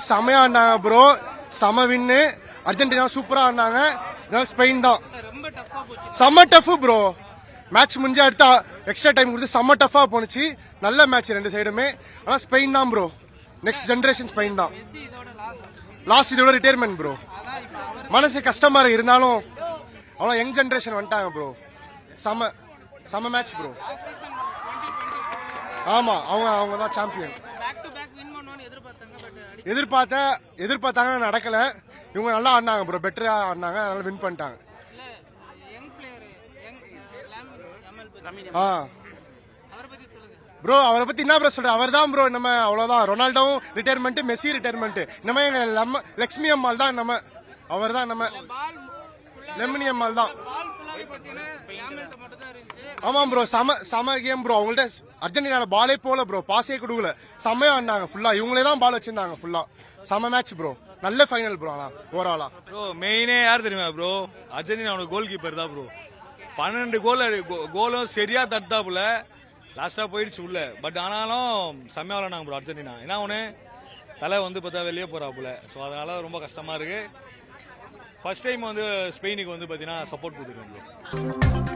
செமையா ஆடினாங்க ப்ரோ, செம வின்னு. அர்ஜென்டினா சூப்பரா ஆடினாங்க. ஸ்பெயின் தான் செம்ம டஃப் ப்ரோ. மேட்ச் முடிஞ்ச அடுத்த எக்ஸ்ட்ரா டைம் கொடுத்து செம்ம டஃபா போனுச்சு. நல்ல மேட்ச் ரெண்டு சைடுமே. ஆனா ஸ்பெயின் தான் ப்ரோ, நெக்ஸ்ட் ஜெனரேஷன் ஸ்பெயின் தான். லாஸ்ட் இதோட ரிட்டையர்மெண்ட் ப்ரோ. மனசு கஷ்டமா இருக்கு, இருந்தாலும் அவ்வளோ யங் ஜெனரேஷன் வந்துட்டாங்க ப்ரோ. செம செம மேட்ச் ப்ரோ. ஆமா, அவங்க தான் சாம்பியன். எதிர்பார்த்தாங்க, நடக்கல. இவங்க நல்லா ஆடினாங்க ப்ரோ, பெட்டரா ஆடினாங்க, அதனால வின் பண்ணிட்டாங்க. ப்ரோ அவரை பத்தி என்ன ப்ரோ சொல்ற, அவர் தான் ப்ரோ. நம்ம அவ்வளவுதான். ரொனால்டோவும் ரிட்டையர்மெண்ட், மெஸ்ஸி ரிட்டையர்மெண்ட். நம்ம லக்ஷ்மி அம்மாள் தான். நம்ம அவர் தான். நம்ம லெமினி அம்மாள் தான். ஆமா ப்ரோ, செம கேம் ப்ரோ. அவங்கள்ட்ட அர்ஜென்டினா பாலே போல ப்ரோ, பாஸே கொடுக்கல. செம்மையா ஆடினாங்க ஃபுல்லா. இவங்களே தான் பால் வச்சிருந்தாங்க ஃபுல்லா. செம மேட்ச் ப்ரோ, நல்ல ஃபைனல் ப்ரோ. ஆனா ஓவராலா ப்ரோ மெயினே யார் தெரியுமா ப்ரோ? அர்ஜென்டினாவோட கோல் கீப்பர் தான் ப்ரோ. 12 கோலும் சரியா தட்டாப்புல லாஸ்டா போயிடுச்சு உள்ள. பட் ஆனாலும் செம்மையா விளையாண்டாங்க ப்ரோ அர்ஜென்டினா. ஏன்னா ஒன்று தலை பார்த்தா வெளியே போறாப்புல. ஸோ அதனால ரொம்ப கஷ்டமா இருக்கு. ஃபர்ஸ்ட் டைம் ஸ்பெயினுக்கு பார்த்தீங்கன்னா சப்போர்ட் கொடுத்துருக்கோம் ப்ரோ.